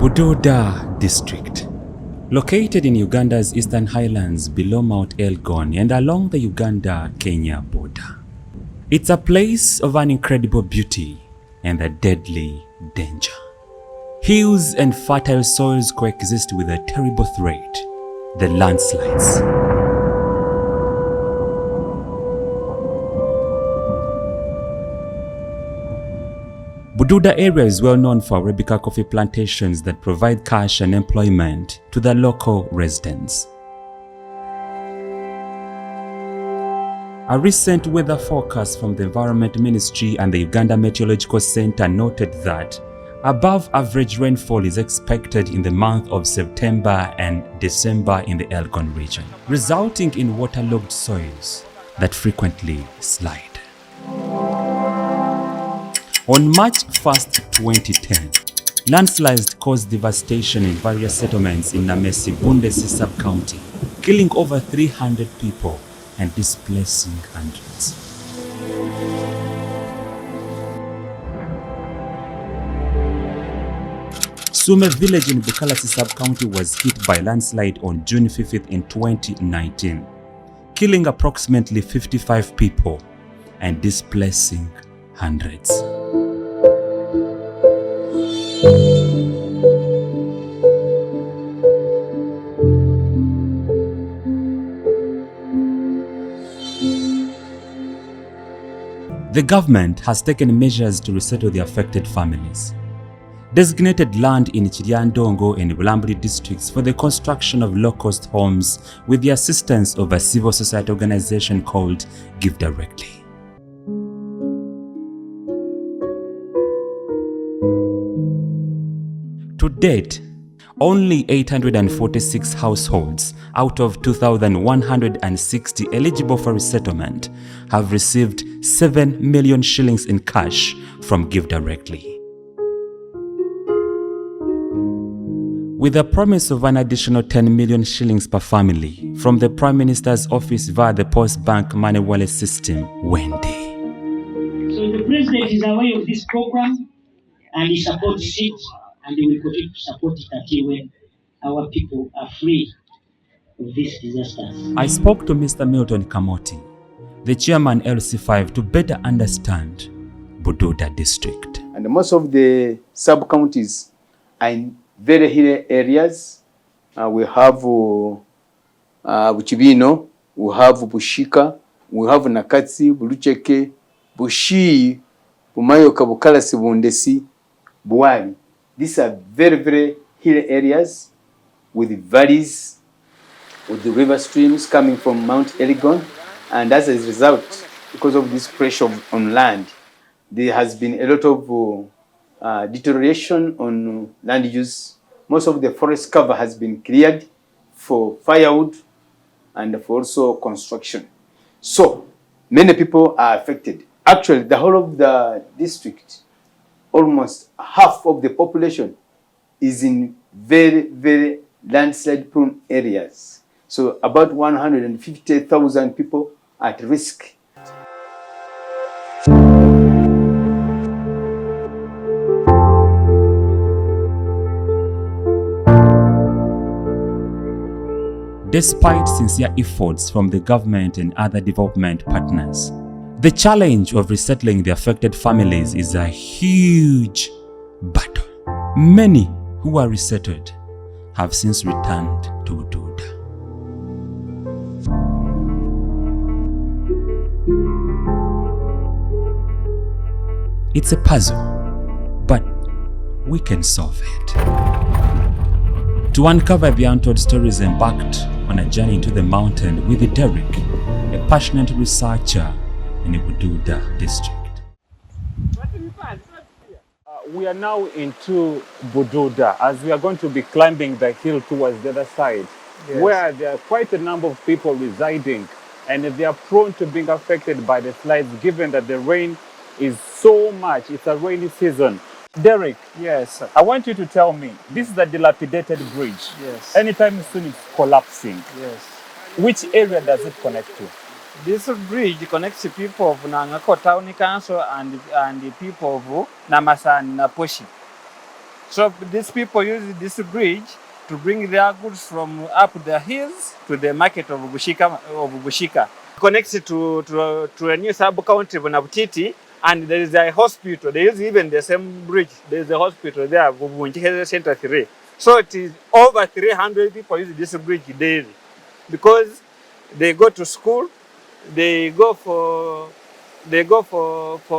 Bududa District, located in Uganda's eastern highlands below Mount Elgon and along the Uganda-Kenya border. It's a place of an incredible beauty and a deadly danger. Hills and fertile soils coexist with a terrible threat, the landslides. Bududa area is well known for Arabica coffee plantations that provide cash and employment to the local residents. A recent weather forecast from the Environment Ministry and the Uganda Meteorological Center noted that above average rainfall is expected in the month of September and December in the Elgon region, resulting in waterlogged soils that frequently slide. On March 1st, 2010, landslides caused devastation in various settlements in Namesi, Bundesi sub-county, killing over 300 people and displacing hundreds. Sume village in Bukalasi sub-county was hit by landslide on June 5th in 2019, killing approximately 55 people and displacing hundreds. The government has taken measures to resettle the affected families. Designated land in Chiriandongo and Bulambuli districts for the construction of low-cost homes with the assistance of a civil society organization called Give Directly. To date, only 846 households out of 2,160 eligible for resettlement have received 7 million shillings in cash from Give Directly. With a promise of an additional 10 million shillings per family from the Prime Minister's office via the Post Bank Money Wallet system, Wendy. So the President is aware of this program and he supports it, and he will continue to support it until when our people are free of these disasters. I spoke to Mr. Milton Kamoti, the chairman LC5, to better understand Bududa District. And most of the sub-counties are in very hilly areas. We have Buchibino, we have Bushika, we have Nakatsi, Bulucheke, Bushi, Bumayoka, Bukalasi, Bundesi, Buwali. These are very, very hilly areas with valleys, with the river streams coming from Mount Elgon. And as a result, because of this pressure on land, there has been a lot of deterioration on land use. Most of the forest cover has been cleared for firewood and for also construction. So many people are affected. Actually, the whole of the district, almost half of the population is in very, very landslide prone areas. So about 150,000 people at risk. Despite sincere efforts from the government and other development partners, the challenge of resettling the affected families is a huge battle. Many who are resettled have since returned to Bududa. It's a puzzle, but we can solve it. To uncover the untold stories, embarked on a journey into the mountain with Derek, a passionate researcher in the Bududa District. We are now into Bududa as we are going to be climbing the hill towards the other side, yes, where there are quite a number of people residing, and they are prone to being affected by the slides given that the rain is so much. It's a rainy season. Derek, yes, sir. I want you to tell me, this is a dilapidated bridge. Yes. Anytime soon it's collapsing. Yes. Which area does it connect to? This bridge connects the people of Nangako Town Council and the people of Namasani Naposhi. So these people use this bridge to bring their goods from up the hills to the market of Bushika. Connects it to a new sub-county of Nabutiti, and there is a hospital. There is even the same bridge. There is a hospital there, Bubunji Center 3. So it is over 300 people use this bridge daily because they go to school, they go for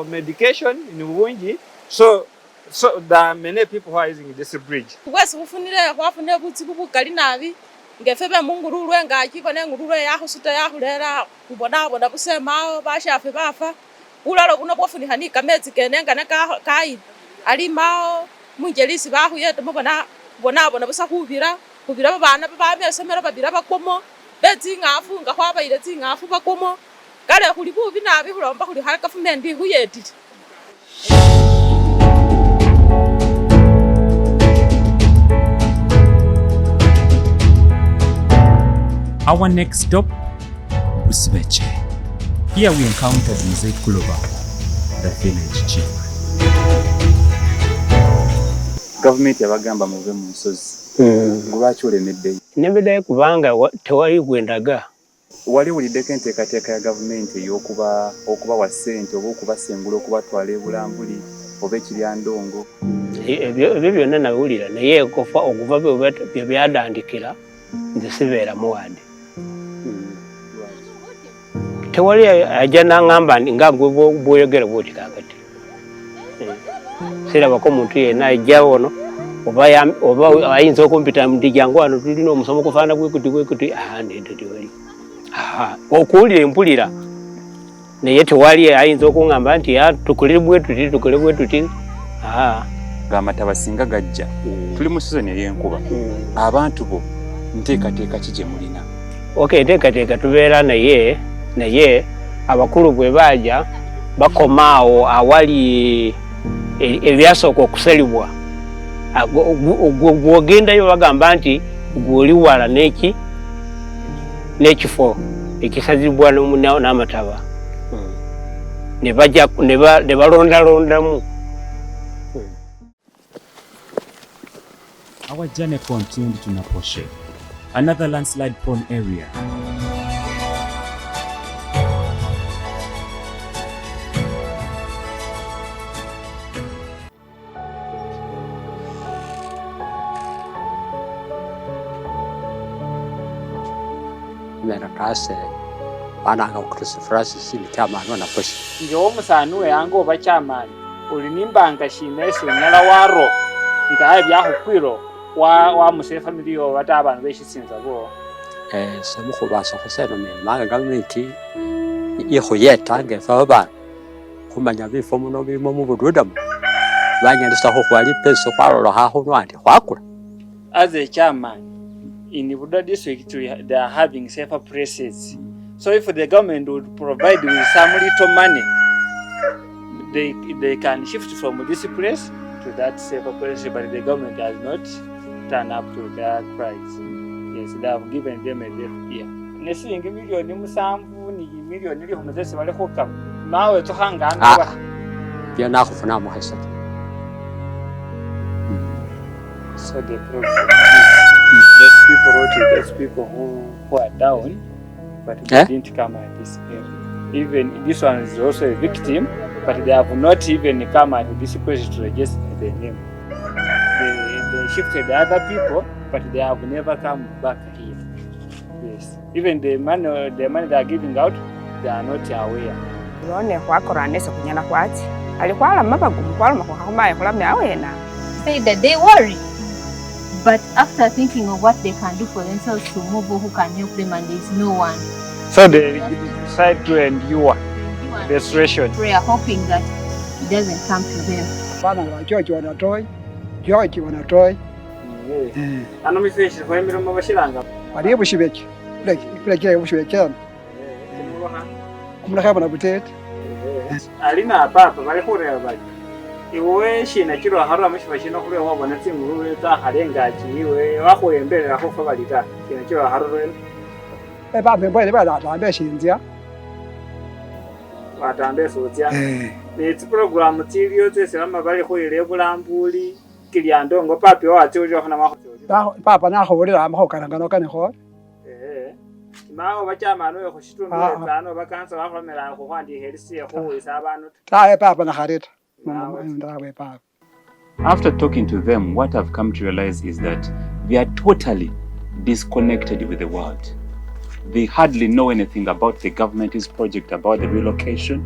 medication in Bubunji. So there are many people who are using this bridge. ngefebe mungururwe ngakikone ngururwe yaho suta yaho lera kubonabona busema bashafe bafa ulalo kuno bofuni kamezi kenenga kai ali mao mungelisi baho yeto mubona bonabona busa kubira abana bamesomera babira bakomo bezingafu ngahwabaire zingafu bakomo kale kuli bubi nabi hulomba kuli ha government huyeti. Our next stop, Busbeche. Here we encountered Mzee Kuloba, the village chief. Government yabagamba muve mu nsozi. Lwaki olemeddeyo? Nemeddeyo kubanga tewali gwendaga. Wali wuliddeko enteekateeka ya gavumenti okubawa ssente oba okubasengula okubatwala ebulambuli oba ekiryandongo? Ebyo byonna nawulira naye okuva bye byadandikira nze sibeeramu wadde. Tewali ajja n'aŋŋamba nga bw'oyogera bw'oti kaakati. Sirabako omuntu yenna ajja wano oba ayinza okumpita nti jangu wano tulina omusomo kufaana bwekuti ndeeto tewali. Okuwulira empulira naye tewali ayinza okuŋŋamba nti tukole bwe tuti. Ng'amataba singa gajja tuli mu sizoni ey'enkuba abantu bo nteekateeka ki gye mulina? Enteekateeka tubeera naye abakulu bwe baja bakomaawo awali ebyasooka okusalibwa gwogendayo bagamba nti gwoli wala n'ekifo ekisazibwa n'amataba ne balondalondamu. Our journey continued to Naposhe, another landslide prone area. Merakase bananga okutusa Francis ni chairman wa Naposhe. Njo omusanu yango oba chairman ulinimbanga shimeso nyala waro ntaye byahukwiro wa muse family yo bata abantu beshisinza bo. Semukubasa kuseno manga government ihuyeta ngefa kumanya bifo muno birimo mu Bududa banyandisa ho kwali peso kwaro haho nwandi kwakura. As a chairman in the Bududa District, they are having safer places. So if the government would provide with some little money, they can shift from this place to that safer place, but the government has not turned up to their price. Yes, they have given them a deaf ear. Nesi ingi milioni musambu ni milioni li humezesi wale hukam. Mawe tuhanga anga. Pia nakufuna muhasa. So the problem is those people who are down, but they didn't come at this area. Even this one is also a victim, but they have not even come at this place to register their name. They shifted the other people, but they have never come back here. Yes. Even the money they are giving out, they are not aware. Say that they worry. But after thinking of what they can do for themselves to move who can help them, and there is no one. So they decide to endure the situation. We are hoping that it doesn't come to them. Iwe shina kiro harura mushiba shino kure wabona tsinguru ta harengaji iwe wakoyembera ko fabalita shina kiro harura ba membo ba da tambe shinzia batambe sozia ne program tiriyo tsese bama bali ko ile bulambuli sikilya ndongo papi wati ujo hona maho papa nakhulila amakhukana kanikho maho bachamano yo khushitundu bano bakansa bakhomera khukhwandikha elisiye khuwisa abantu tawe papa nakharita ndawe papa. After talking to them, what I've come to realize is that they are totally disconnected with the world. They hardly know anything about the government's project about the relocation.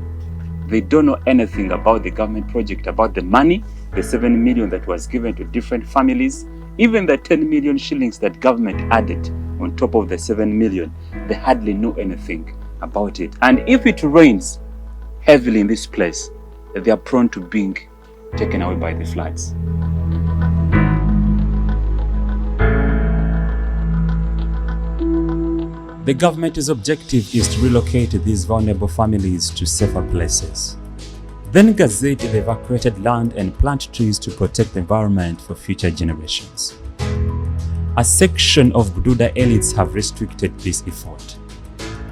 They don't know anything about the government project about the money, the 7 million that was given to different families, even the 10 million shillings that government added on top of the 7 million. They hardly know anything about it. And if it rains heavily in this place, they are prone to being taken away by the floods. The government's objective is to relocate these vulnerable families to safer places. Then gazette the evacuated land and plant trees to protect the environment for future generations. A section of Bududa elites have restricted this effort,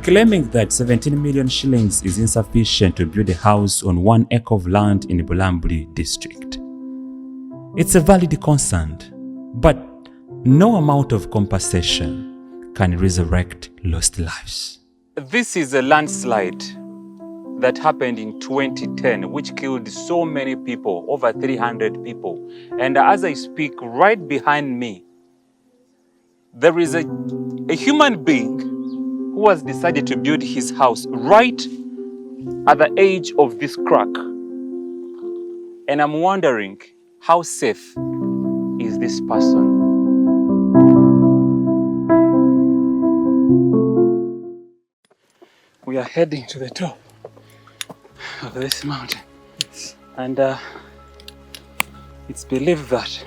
claiming that 17 million shillings is insufficient to build a house on 1 acre of land in Bududa District. It's a valid concern, but no amount of compensation can resurrect lost lives. This is a landslide that happened in 2010, which killed so many people, over 300 people. And as I speak, right behind me, there is a human being who has decided to build his house right at the edge of this crack. And I'm wondering, how safe is this person? We are heading to the top of this mountain. And it's believed that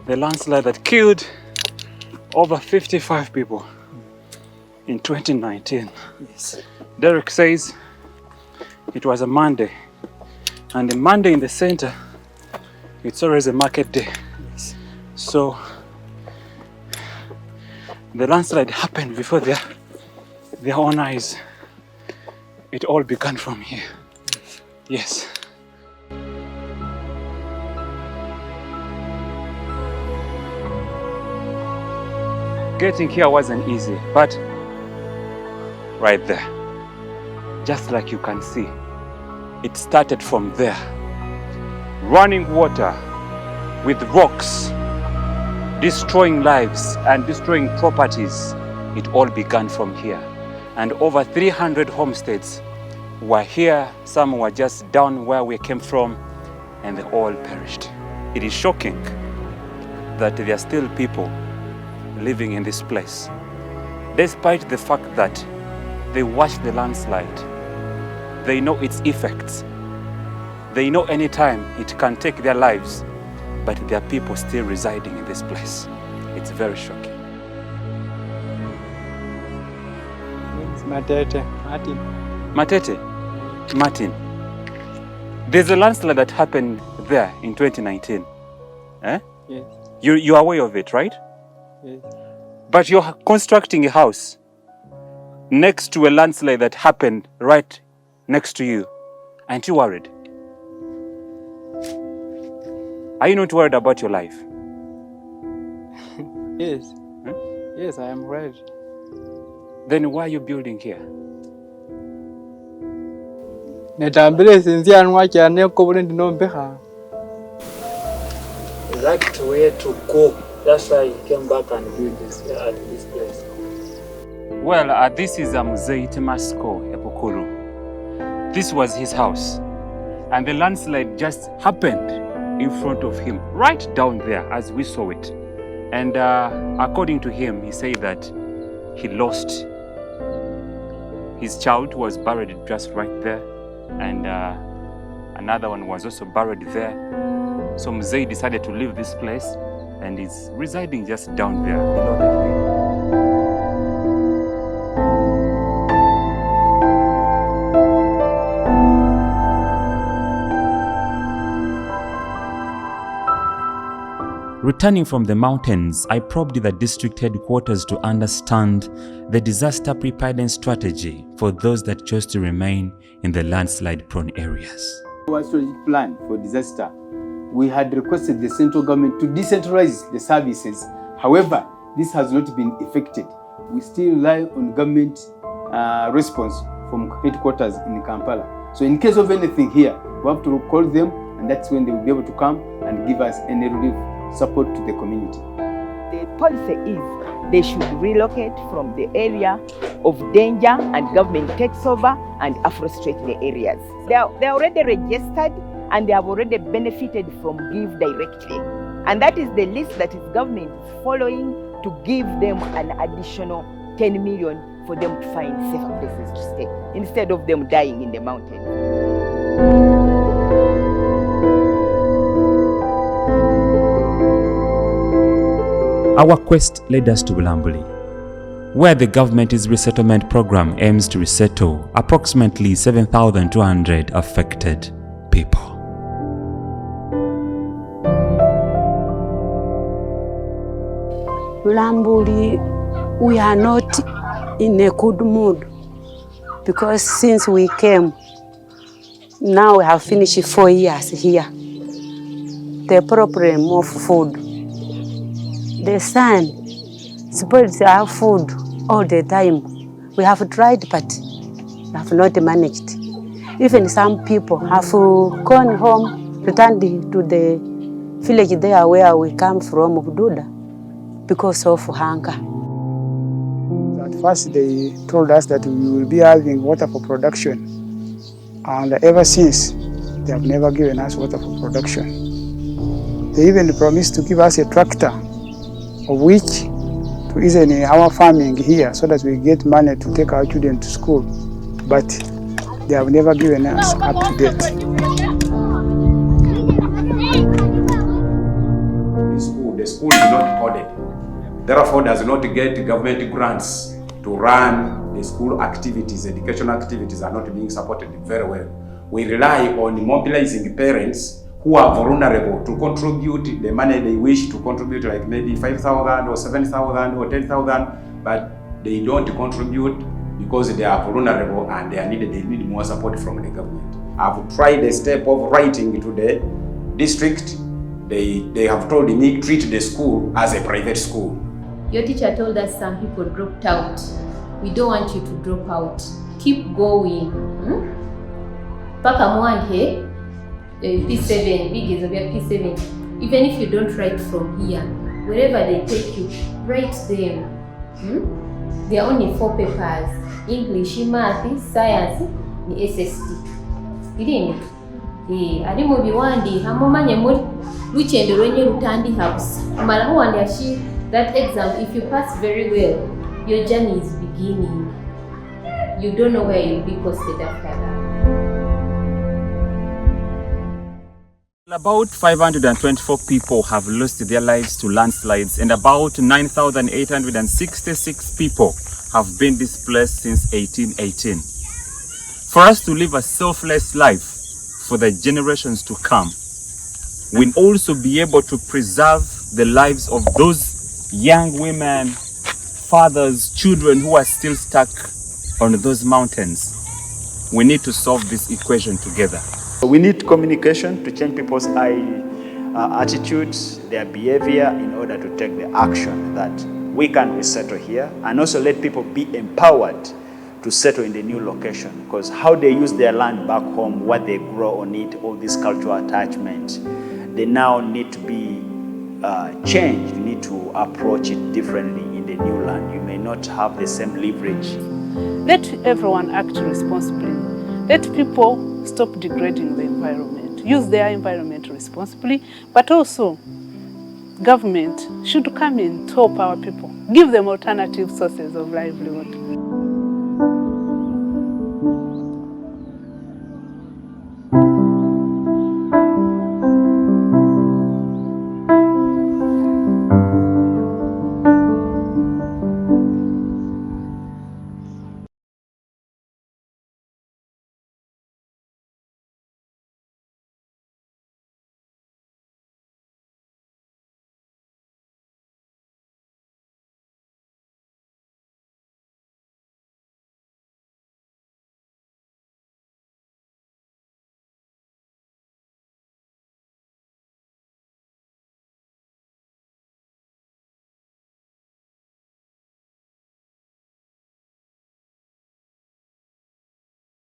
the landslide that killed over 55 people in 2019. Yes. Derek says it was a Monday, and a Monday in the center, it's always a market day. Yes. So the landslide happened before their own eyes. It all began from here. Yes. Getting here wasn't easy, but right there, just like you can see, it started from there. Running water with rocks, destroying lives and destroying properties. It all began from here. And over 300 homesteads were here. Some were just down where we came from, and they all perished. It is shocking that there are still people living in this place, despite the fact that they watched the landslide. They know its effects. They know anytime it can take their lives, but there are people still residing in this place. It's very shocking. Matete, Martin. There's a landslide that happened there in 2019. Eh? Yes. You're aware of it, right? Yes. But you're constructing a house next to a landslide that happened right next to you. Aren't you worried? Are you not worried about your life? Yes. Huh? Yes, I am worried. Then why are you building here? Netambile sinzi anwa cyane ko bundi nombeha. Exact way to go. That's why he came back and built this at this place. Well, this is Mzee Temasko Epokuru. This was his house. And the landslide just happened in front of him, right down there as we saw it. And according to him, he said that he lost his child, who was buried just right there. And another one was also buried there. So Mzee decided to leave this place and is residing just down there below the hill. Returning from the mountains, I probed the district headquarters to understand the disaster preparedness strategy for those that chose to remain in the landslide-prone areas. What strategic plan for disaster we had requested the central government to decentralize the services. However, this has not been effected. We still rely on government response from headquarters in Kampala. So in case of anything here, we have to call them, and that's when they will be able to come and give us any relief support to the community. The policy is they should relocate from the area of danger, and government takes over and afforestate the areas. They are already registered and they have already benefited from Give directly. And that is the list that is government is following to give them an additional 10 million for them to find safer places to stay, instead of them dying in the mountains. Our quest led us to Bulambuli, where the government's resettlement program aims to resettle approximately 7,200 affected people. Bulambuli, we are not in a good mood because since we came, now we have finished 4 years here. The problem of food. The sun spoils our food all the time. We have tried, but we have not managed. Even some people have gone home, returned to the village there where we come from, Bududa, because of hunger. At first they told us that we will be having water for production, and ever since they have never given us water for production. They even promised to give us a tractor of which to ease our farming here so that we get money to take our children to school, but they have never given us up to date. The school is not coded, therefore does not get government grants to run the school activities. Educational activities are not being supported very well. We rely on mobilizing parents who are vulnerable to contribute the money they wish to contribute, like maybe 5,000 or 7,000 or 10,000, but they don't contribute because they are vulnerable and they need more support from the government. I've tried the step of writing to the district. They have told me treat the school as a private school. Your teacher told us some people dropped out. We don't want you to drop out. Keep going. Paka mwanje. P7, big is of your P7. Even if you don't write from here, wherever they take you, write them. There are only 4 papers: English, Math, Science, and SST. Irimi. Ali mu biwandi hamumanye muri lukendo lwenye lutandi house. Mara huwandi ashi that exam, if you pass very well, your journey is beginning. You don't know where you'll be posted after that. About 524 people have lost their lives to landslides, and about 9,866 people have been displaced since 1818. For us to live a selfless life for the generations to come, we'll also be able to preserve the lives of those young women, fathers, children who are still stuck on those mountains. We need to solve this equation together. We need communication to change people's attitudes, their behavior, in order to take the action that we can resettle here, and also let people be empowered to settle in the new location, because how they use their land back home, what they grow on it, all this cultural attachment, they now need to be changed. You need to approach it differently in the new land. You may not have the same leverage. Let everyone act responsibly. Let people stop degrading the environment. Use their environment responsibly, but also government should come in to help our people. Give them alternative sources of livelihood.